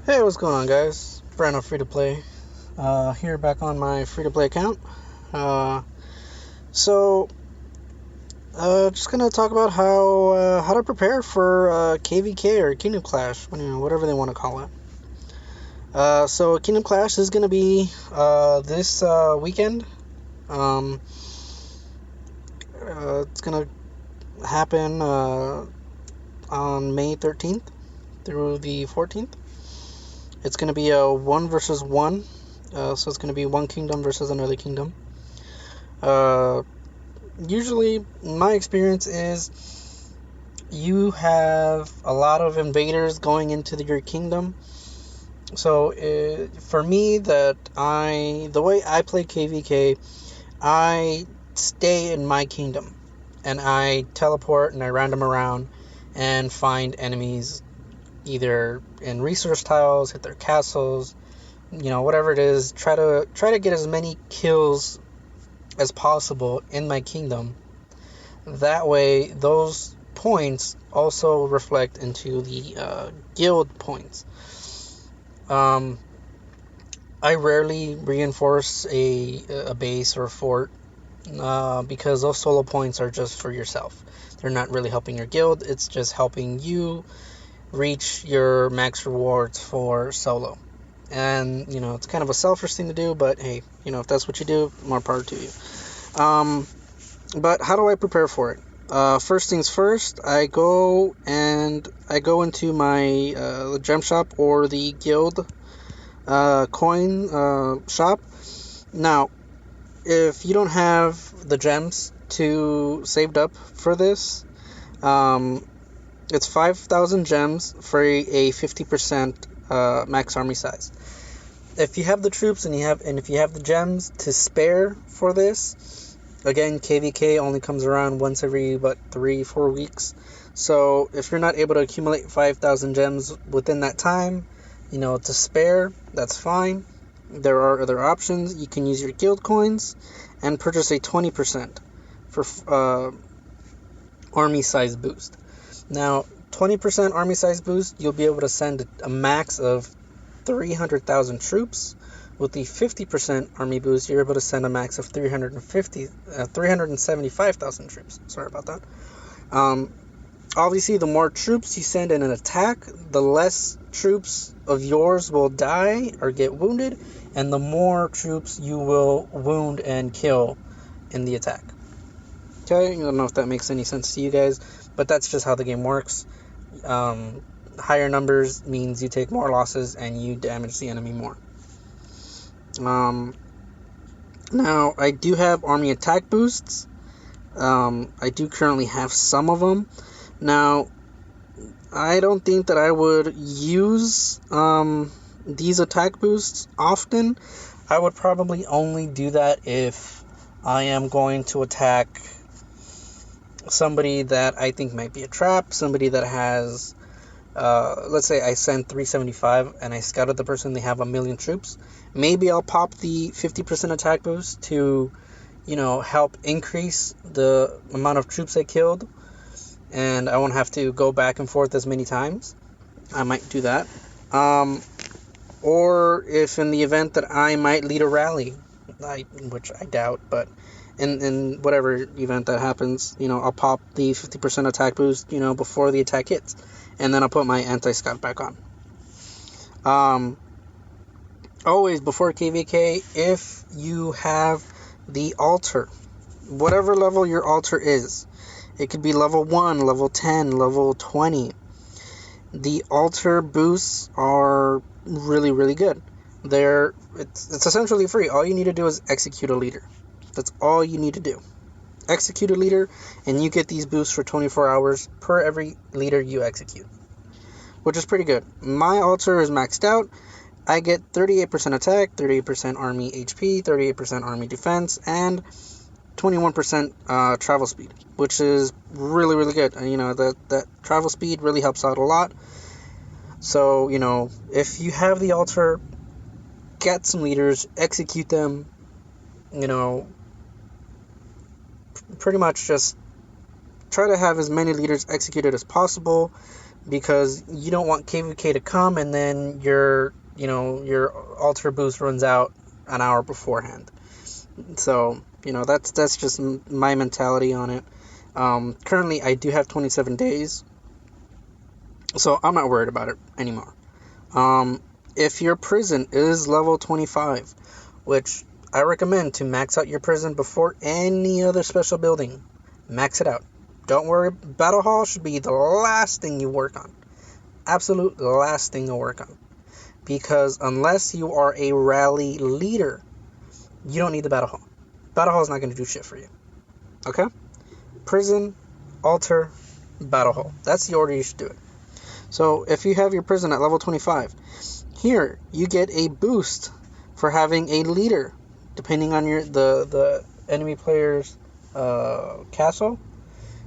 Hey, what's going on, guys? Brando, free to play. Here back on my free to play account. Uh, so, just gonna talk about how to prepare for KvK or Kingdom Clash, whatever they want to call it. So Kingdom Clash is gonna be this weekend. Um, it's gonna happen on May 13th through the 14th. It's gonna be a 1 versus 1. So it's gonna be one kingdom versus another kingdom. Usually, my experience is you have a lot of invaders going into your kingdom. So for me, the way I play KvK, I stay in my kingdom and I teleport and I random around and find enemies either in resource tiles, hit their castles, whatever it is. Try to get as many kills as possible in my kingdom. That way, those points also reflect into the guild points. Um, I rarely reinforce a base or a fort because those solo points are just for yourself. They're not really helping your guild. It's just helping you reach your max rewards for solo. And it's kind of a selfish thing to do, but hey, if that's what you do, more power to you. But how do I prepare for it? First things first, I go into my gem shop or the guild coin shop. Now, if you don't have the gems to saved up for this, it's 5,000 gems for a 50% max army size. If you have the troops and if you have the gems to spare for this, again, KvK only comes around once every 3-4 weeks. So if you're not able to accumulate 5,000 gems within that time, to spare, that's fine. There are other options. You can use your guild coins and purchase a 20% for army size boost. Now, 20% army size boost, you'll be able to send a max of 300,000 troops. With the 50% army boost, you're able to send a max of 375,000 troops. Sorry about that. Obviously, the more troops you send in an attack, the less troops of yours will die or get wounded, and the more troops you will wound and kill in the attack. Okay, I don't know if that makes any sense to you guys, but that's just how the game works. Higher numbers means you take more losses and you damage the enemy more. Now, I do have army attack boosts. I do currently have some of them. Now, I don't think that I would use these attack boosts often. I would probably only do that if I am going to attack somebody that I think might be a trap, somebody that has, let's say I send 375 and I scouted the person, they have 1,000,000 troops. Maybe I'll pop the 50% attack boost to, help increase the amount of troops I killed, and I won't have to go back and forth as many times. I might do that. Or if in the event that I might lead a rally, which I doubt, but in whatever event that happens, I'll pop the 50% attack boost, before the attack hits, and then I'll put my anti-scout back on. Always before KvK, if you have the altar, whatever level your altar is, it could be level 1, level 10, level 20. The altar boosts are really, really good. It's essentially free. All you need to do is execute a leader. That's all you need to do. Execute a leader, and you get these boosts for 24 hours per every leader you execute, which is pretty good. My altar is maxed out. I get 38% attack, 38% army HP, 38% army defense, and 21% travel speed, which is really, really good. And that travel speed really helps out a lot. So, if you have the altar, get some leaders, execute them, pretty much just try to have as many leaders executed as possible. because you don't want KvK to come and then your altar boost runs out an hour beforehand. So, that's just my mentality on it. Currently, I do have 27 days, so I'm not worried about it anymore. If your prison is level 25, which I recommend to max out your prison before any other special building, max it out. Don't worry, Battle Hall should be the last thing you work on. Absolute last thing to work on. Because unless you are a rally leader, you don't need the Battle Hall. Battle Hall is not going to do shit for you. Okay? Prison, altar, Battle Hall. That's the order you should do it. So if you have your prison at level 25, here you get a boost for having a leader, depending on the enemy player's castle.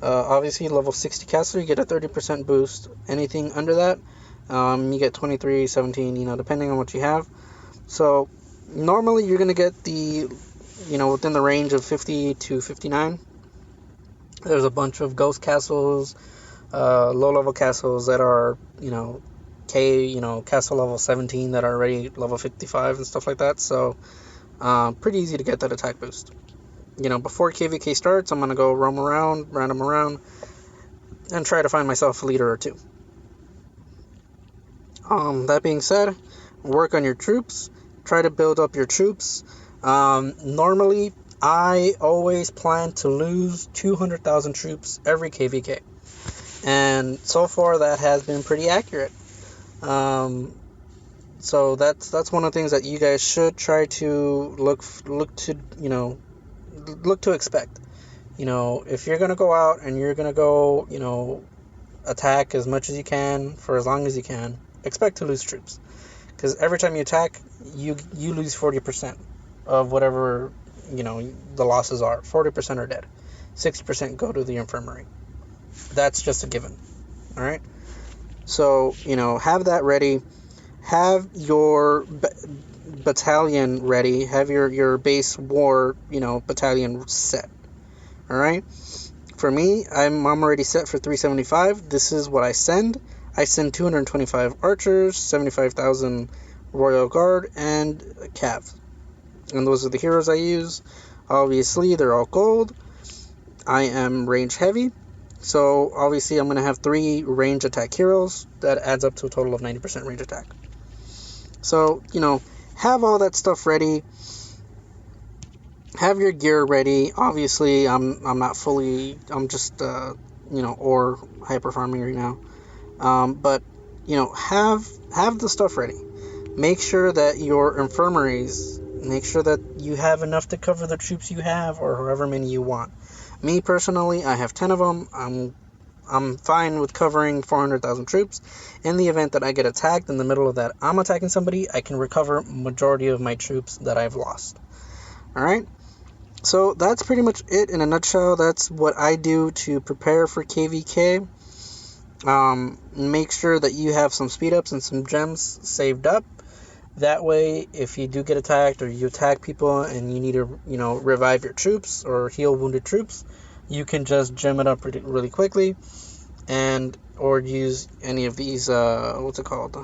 Obviously, level 60 castle, you get a 30% boost. Anything under that, you get 23, 17, depending on what you have. So normally you're going to get the, within the range of 50 to 59. There's a bunch of ghost castles, low-level castles that are, castle level 17 that are already level 55 and stuff like that. So pretty easy to get that attack boost. Before KvK starts, I'm going to go roam around, random around, and try to find myself a leader or two. That being said, work on your troops. Try to build up your troops. Normally, I always plan to lose 200,000 troops every KvK. And so far, that has been pretty accurate. So that's one of the things that you guys should try to look to expect. If you're going to go out and you're going to go, attack as much as you can for as long as you can, expect to lose troops. Because every time you attack, you lose 40% of whatever, the losses are. 40% are dead. 60% go to the infirmary. That's just a given. All right? So, have that ready. Have your battalion ready. Have your base war, battalion set. All right? For me, I'm already set for 375. This is what I send. I send 225 archers, 75,000 royal guard, and cav. And those are the heroes I use. Obviously, they're all gold. I am range heavy. So, obviously, I'm going to have 3 range attack heroes. That adds up to a total of 90% range attack. So, have all that stuff ready. Have your gear ready. Obviously, I'm not fully. I'm just or hyper farming right now. But have the stuff ready. Make sure that your infirmaries. Make sure that you have enough to cover the troops you have, or however many you want. Me personally, I have 10 of them. I'm fine with covering 400,000 troops. In the event that I get attacked in the middle of that, I'm attacking somebody, I can recover majority of my troops that I've lost. All right. So that's pretty much it in a nutshell. That's what I do to prepare for KvK. Make sure that you have some speed ups and some gems saved up. That way, if you do get attacked or you attack people and you need to, revive your troops or heal wounded troops, you can just gem it up really quickly, or use any of these what's it called?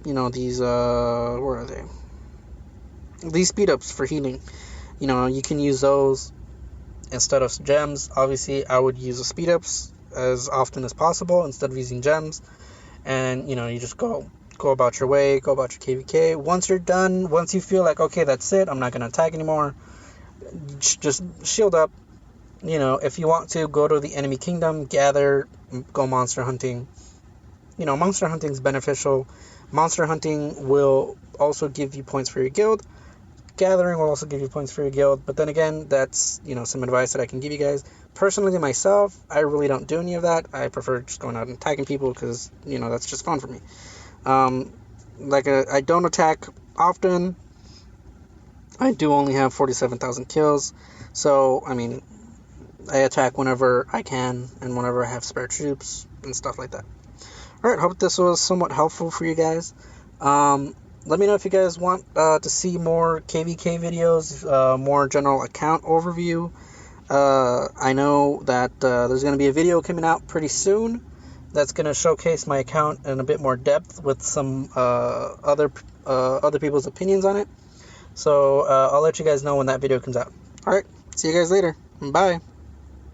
These where are they? These speed ups for healing. You can use those instead of gems. Obviously, I would use the speed ups as often as possible instead of using gems. And, you just go about your way, go about your KvK. Once you're done, once you feel like, okay, that's it, I'm not going to attack anymore, just shield up. If you want to, go to the enemy kingdom, gather, go monster hunting. Monster hunting is beneficial. Monster hunting will also give you points for your guild. Gathering will also give you points for your guild, but then again, that's, some advice that I can give you guys. Personally, myself, I really don't do any of that. I prefer just going out and attacking people because, that's just fun for me. I don't attack often. I do only have 47,000 kills, so, I attack whenever I can and whenever I have spare troops and stuff like that. Alright, hope this was somewhat helpful for you guys. Let me know if you guys want to see more KvK videos, more general account overview. I know that there's going to be a video coming out pretty soon that's going to showcase my account in a bit more depth with some other people's opinions on it. So I'll let you guys know when that video comes out. All right, see you guys later. Bye.